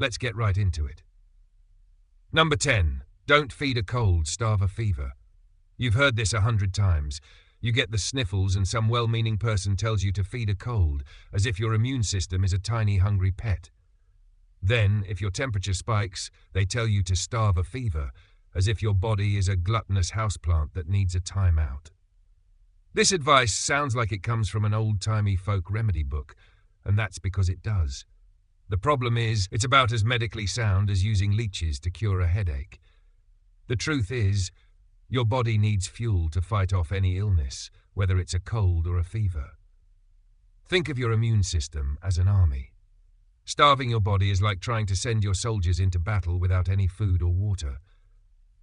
Let's get right into it. Number 10. Don't feed a cold, starve a fever. You've heard this 100 times. You get the sniffles and some well-meaning person tells you to feed a cold, as if your immune system is a tiny hungry pet. Then, if your temperature spikes, they tell you to starve a fever, as if your body is a gluttonous houseplant that needs a timeout. This advice sounds like it comes from an old-timey folk remedy book, and that's because it does. The problem is, it's about as medically sound as using leeches to cure a headache. The truth is, your body needs fuel to fight off any illness, whether it's a cold or a fever. Think of your immune system as an army. Starving your body is like trying to send your soldiers into battle without any food or water.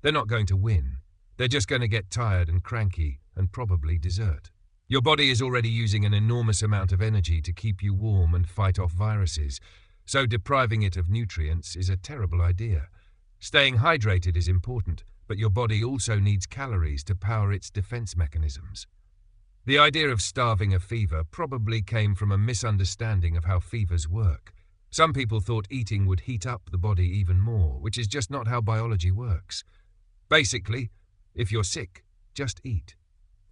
They're not going to win. They're just going to get tired and cranky and probably desert. Your body is already using an enormous amount of energy to keep you warm and fight off viruses, so depriving it of nutrients is a terrible idea. Staying hydrated is important, but your body also needs calories to power its defense mechanisms. The idea of starving a fever probably came from a misunderstanding of how fevers work. Some people thought eating would heat up the body even more, which is just not how biology works. Basically, if you're sick, just eat.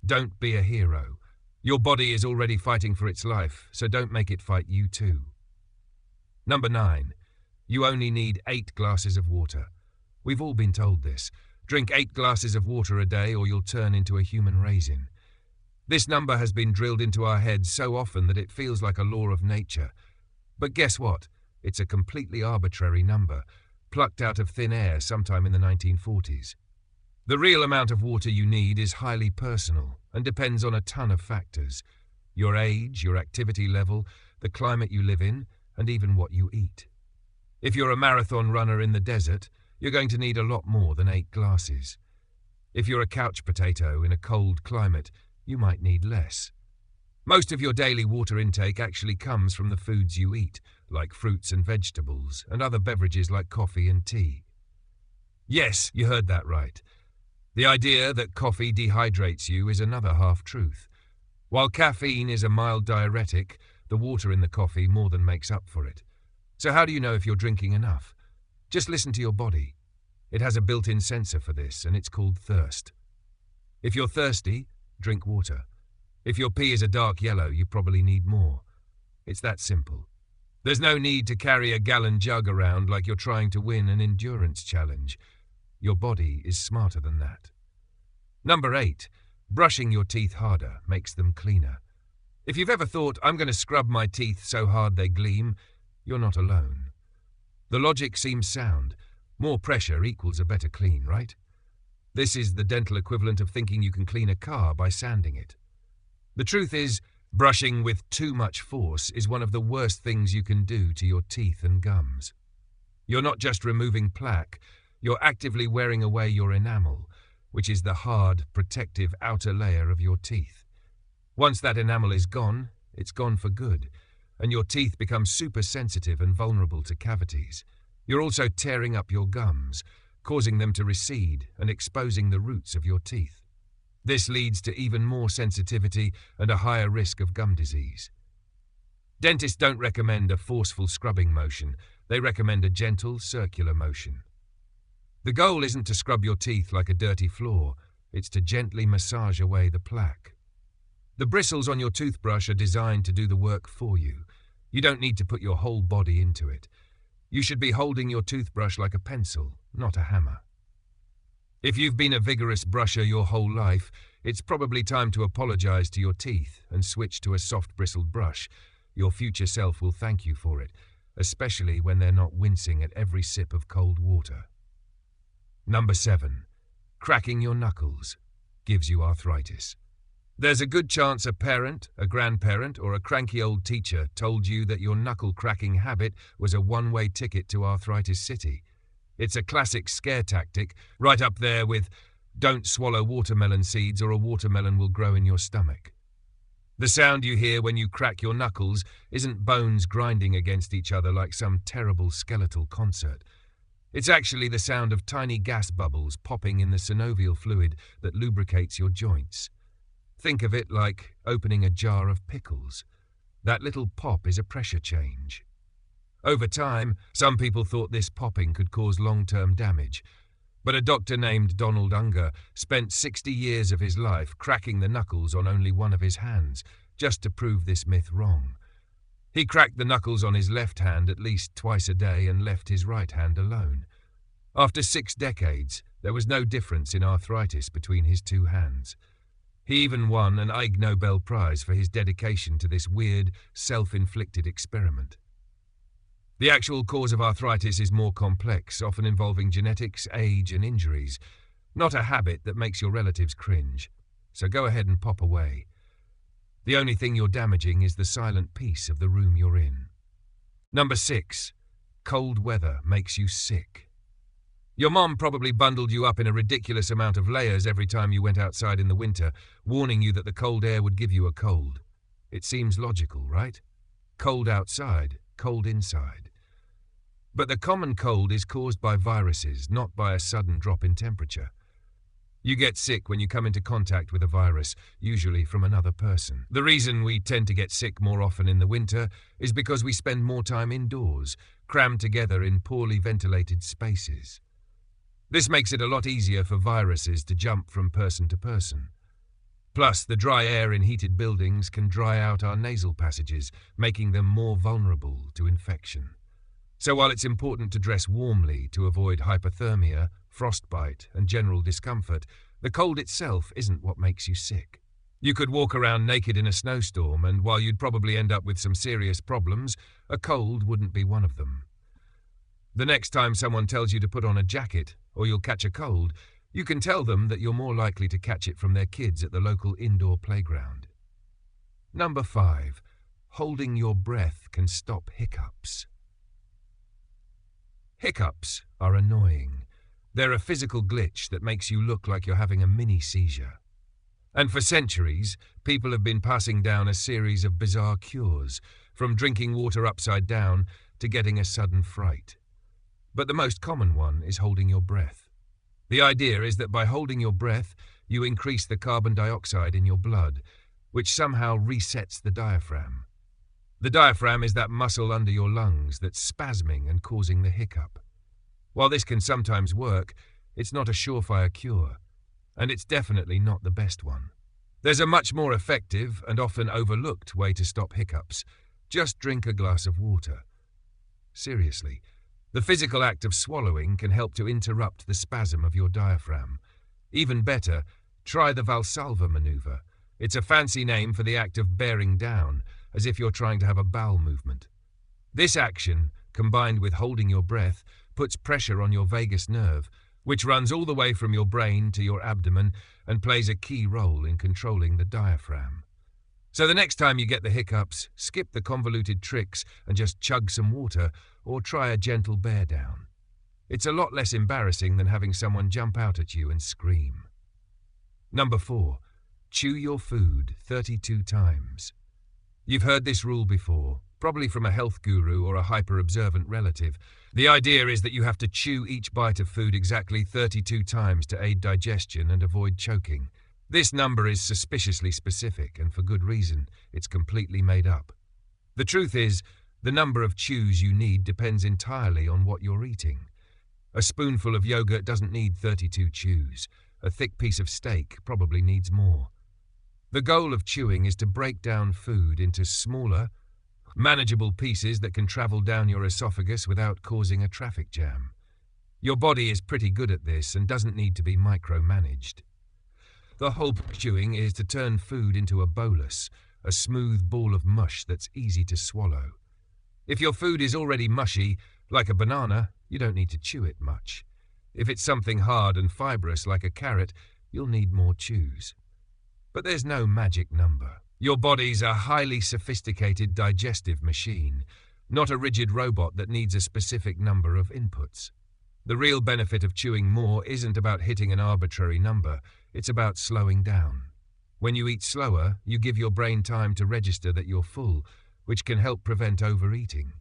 Don't be a hero. Your body is already fighting for its life, so don't make it fight you too. Number 9. You only need 8 glasses of water. We've all been told this. Drink 8 glasses of water a day or you'll turn into a human raisin. This number has been drilled into our heads so often that it feels like a law of nature. But guess what? It's a completely arbitrary number, plucked out of thin air sometime in the 1940s. The real amount of water you need is highly personal and depends on a ton of factors. Your age, your activity level, the climate you live in, and even what you eat. If you're a marathon runner in the desert, you're going to need a lot more than 8 glasses. If you're a couch potato in a cold climate, you might need less. Most of your daily water intake actually comes from the foods you eat, like fruits and vegetables, and other beverages like coffee and tea. Yes, you heard that right. The idea that coffee dehydrates you is another half-truth. While caffeine is a mild diuretic, the water in the coffee more than makes up for it. So how do you know if you're drinking enough? Just listen to your body. It has a built-in sensor for this, and it's called thirst. If you're thirsty, drink water. If your pee is a dark yellow, you probably need more. It's that simple. There's no need to carry a gallon jug around like you're trying to win an endurance challenge. Your body is smarter than that. Number 8. Brushing your teeth harder makes them cleaner. If you've ever thought, I'm going to scrub my teeth so hard they gleam, you're not alone. The logic seems sound. More pressure equals a better clean, right? This is the dental equivalent of thinking you can clean a car by sanding it. The truth is, brushing with too much force is one of the worst things you can do to your teeth and gums. You're not just removing plaque, you're actively wearing away your enamel, which is the hard, protective outer layer of your teeth. Once that enamel is gone, it's gone for good, and your teeth become super sensitive and vulnerable to cavities. You're also tearing up your gums, causing them to recede and exposing the roots of your teeth. This leads to even more sensitivity and a higher risk of gum disease. Dentists don't recommend a forceful scrubbing motion. They recommend a gentle, circular motion. The goal isn't to scrub your teeth like a dirty floor. It's to gently massage away the plaque. The bristles on your toothbrush are designed to do the work for you. You don't need to put your whole body into it. You should be holding your toothbrush like a pencil, not a hammer. If you've been a vigorous brusher your whole life, it's probably time to apologize to your teeth and switch to a soft-bristled brush. Your future self will thank you for it, especially when they're not wincing at every sip of cold water. Number 7. Cracking your knuckles gives you arthritis. There's a good chance a parent, a grandparent, or a cranky old teacher told you that your knuckle-cracking habit was a one-way ticket to Arthritis City. It's a classic scare tactic, right up there with, don't swallow watermelon seeds or a watermelon will grow in your stomach. The sound you hear when you crack your knuckles isn't bones grinding against each other like some terrible skeletal concert. It's actually the sound of tiny gas bubbles popping in the synovial fluid that lubricates your joints. Think of it like opening a jar of pickles. That little pop is a pressure change. Over time, some people thought this popping could cause long-term damage, but a doctor named Donald Unger spent 60 years of his life cracking the knuckles on only one of his hands, just to prove this myth wrong. He cracked the knuckles on his left hand at least twice a day and left his right hand alone. After 6 decades, there was no difference in arthritis between his two hands. He even won an Ig Nobel Prize for his dedication to this weird, self-inflicted experiment. The actual cause of arthritis is more complex, often involving genetics, age, and injuries, not a habit that makes your relatives cringe. So go ahead and pop away. The only thing you're damaging is the silent peace of the room you're in. Number 6. Cold weather makes you sick. Your mom probably bundled you up in a ridiculous amount of layers every time you went outside in the winter, warning you that the cold air would give you a cold. It seems logical, right? Cold outside, cold inside. But the common cold is caused by viruses, not by a sudden drop in temperature. You get sick when you come into contact with a virus, usually from another person. The reason we tend to get sick more often in the winter is because we spend more time indoors, crammed together in poorly ventilated spaces. This makes it a lot easier for viruses to jump from person to person. Plus, the dry air in heated buildings can dry out our nasal passages, making them more vulnerable to infection. So while it's important to dress warmly to avoid hypothermia, frostbite, and general discomfort, the cold itself isn't what makes you sick. You could walk around naked in a snowstorm, and while you'd probably end up with some serious problems, a cold wouldn't be one of them. The next time someone tells you to put on a jacket, or you'll catch a cold, you can tell them that you're more likely to catch it from their kids at the local indoor playground. Number 5. Holding your breath can stop hiccups. Hiccups are annoying. They're a physical glitch that makes you look like you're having a mini seizure. And for centuries, people have been passing down a series of bizarre cures, from drinking water upside down to getting a sudden fright. But the most common one is holding your breath. The idea is that by holding your breath, you increase the carbon dioxide in your blood, which somehow resets the diaphragm. The diaphragm is that muscle under your lungs that's spasming and causing the hiccup. While this can sometimes work, it's not a surefire cure, and it's definitely not the best one. There's a much more effective and often overlooked way to stop hiccups. Just drink a glass of water. Seriously, the physical act of swallowing can help to interrupt the spasm of your diaphragm. Even better, try the Valsalva maneuver. It's a fancy name for the act of bearing down, as if you're trying to have a bowel movement. This action, combined with holding your breath, puts pressure on your vagus nerve, which runs all the way from your brain to your abdomen and plays a key role in controlling the diaphragm. So the next time you get the hiccups, skip the convoluted tricks and just chug some water or try a gentle bear down. It's a lot less embarrassing than having someone jump out at you and scream. Number 4. Chew your food 32 times. You've heard this rule before, probably from a health guru or a hyper-observant relative. The idea is that you have to chew each bite of food exactly 32 times to aid digestion and avoid choking. This number is suspiciously specific, and for good reason. It's completely made up. The truth is, the number of chews you need depends entirely on what you're eating. A spoonful of yogurt doesn't need 32 chews. A thick piece of steak probably needs more. The goal of chewing is to break down food into smaller, manageable pieces that can travel down your esophagus without causing a traffic jam. Your body is pretty good at this and doesn't need to be micromanaged. The whole point of chewing is to turn food into a bolus, a smooth ball of mush that's easy to swallow. If your food is already mushy, like a banana, you don't need to chew it much. If it's something hard and fibrous like a carrot, you'll need more chews. But there's no magic number. Your body's a highly sophisticated digestive machine, not a rigid robot that needs a specific number of inputs. The real benefit of chewing more isn't about hitting an arbitrary number, it's about slowing down. When you eat slower, you give your brain time to register that you're full, which can help prevent overeating.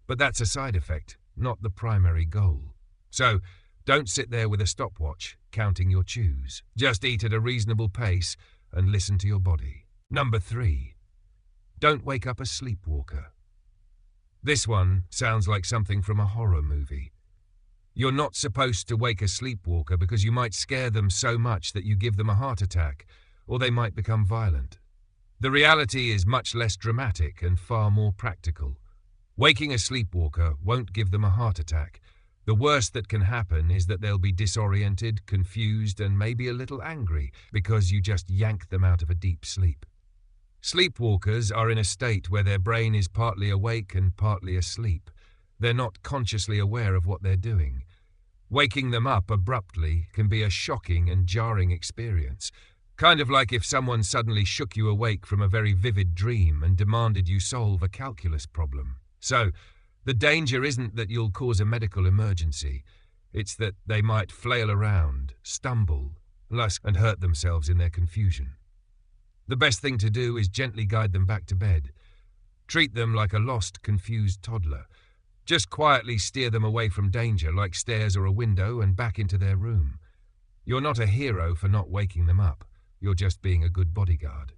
But that's a side effect, not the primary goal. So, don't sit there with a stopwatch, counting your chews. Just eat at a reasonable pace and listen to your body. Number 3. Don't wake up a sleepwalker. This one sounds like something from a horror movie. You're not supposed to wake a sleepwalker because you might scare them so much that you give them a heart attack, or they might become violent. The reality is much less dramatic and far more practical. Waking a sleepwalker won't give them a heart attack. The worst that can happen is that they'll be disoriented, confused, and maybe a little angry because you just yanked them out of a deep sleep. Sleepwalkers are in a state where their brain is partly awake and partly asleep. They're not consciously aware of what they're doing. Waking them up abruptly can be a shocking and jarring experience, kind of like if someone suddenly shook you awake from a very vivid dream and demanded you solve a calculus problem. So, the danger isn't that you'll cause a medical emergency. It's that they might flail around, stumble, and hurt themselves in their confusion. The best thing to do is gently guide them back to bed. Treat them like a lost, confused toddler. Just quietly steer them away from danger, like stairs or a window, and back into their room. You're not a hero for not waking them up. You're just being a good bodyguard.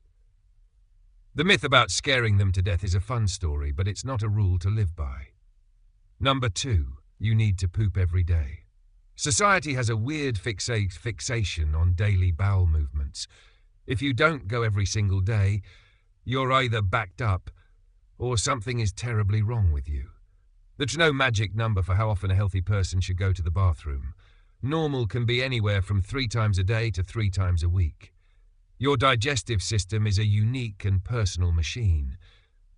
The myth about scaring them to death is a fun story, but it's not a rule to live by. Number 2, you need to poop every day. Society has a weird fixation on daily bowel movements. If you don't go every single day, you're either backed up or something is terribly wrong with you. There's no magic number for how often a healthy person should go to the bathroom. Normal can be anywhere from 3 times a day to 3 times a week. Your digestive system is a unique and personal machine,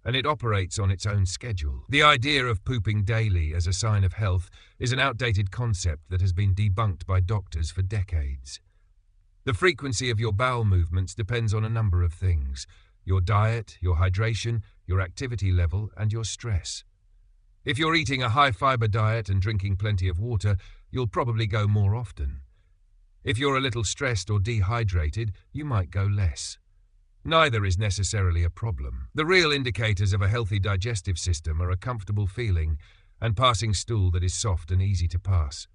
and it operates on its own schedule. The idea of pooping daily as a sign of health is an outdated concept that has been debunked by doctors for decades. The frequency of your bowel movements depends on a number of things: your diet, your hydration, your activity level, and your stress. If you're eating a high-fiber diet and drinking plenty of water, you'll probably go more often. If you're a little stressed or dehydrated, you might go less. Neither is necessarily a problem. The real indicators of a healthy digestive system are a comfortable feeling and passing stool that is soft and easy to pass.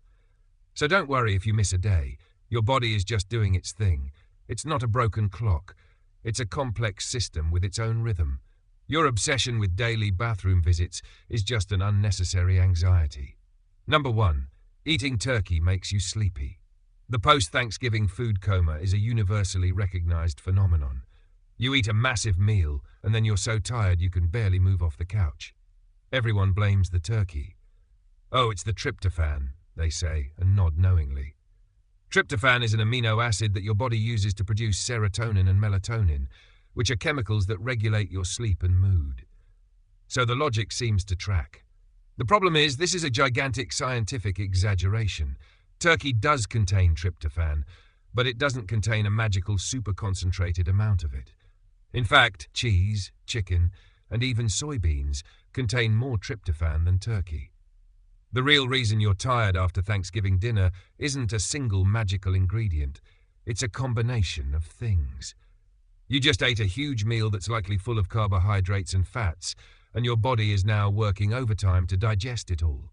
So don't worry if you miss a day. Your body is just doing its thing. It's not a broken clock. It's a complex system with its own rhythm. Your obsession with daily bathroom visits is just an unnecessary anxiety. Number 1, eating turkey makes you sleepy. The post-Thanksgiving food coma is a universally recognized phenomenon. You eat a massive meal, and then you're so tired you can barely move off the couch. Everyone blames the turkey. Oh, it's the tryptophan, they say, and nod knowingly. Tryptophan is an amino acid that your body uses to produce serotonin and melatonin, which are chemicals that regulate your sleep and mood. So the logic seems to track. The problem is, this is a gigantic scientific exaggeration. Turkey does contain tryptophan, but it doesn't contain a magical super-concentrated amount of it. In fact, cheese, chicken, and even soybeans contain more tryptophan than turkey. The real reason you're tired after Thanksgiving dinner isn't a single magical ingredient. It's a combination of things. You just ate a huge meal that's likely full of carbohydrates and fats, and your body is now working overtime to digest it all.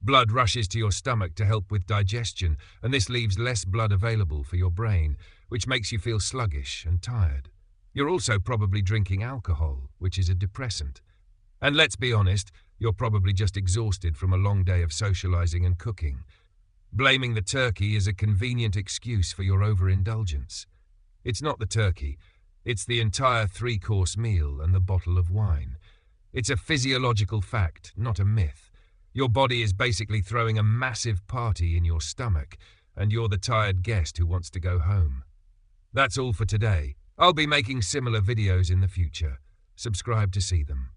Blood rushes to your stomach to help with digestion, and this leaves less blood available for your brain, which makes you feel sluggish and tired. You're also probably drinking alcohol, which is a depressant. And let's be honest, you're probably just exhausted from a long day of socializing and cooking. Blaming the turkey is a convenient excuse for your overindulgence. It's not the turkey. It's the entire 3-course meal and the bottle of wine. It's a physiological fact, not a myth. Your body is basically throwing a massive party in your stomach, and you're the tired guest who wants to go home. That's all for today. I'll be making similar videos in the future. Subscribe to see them.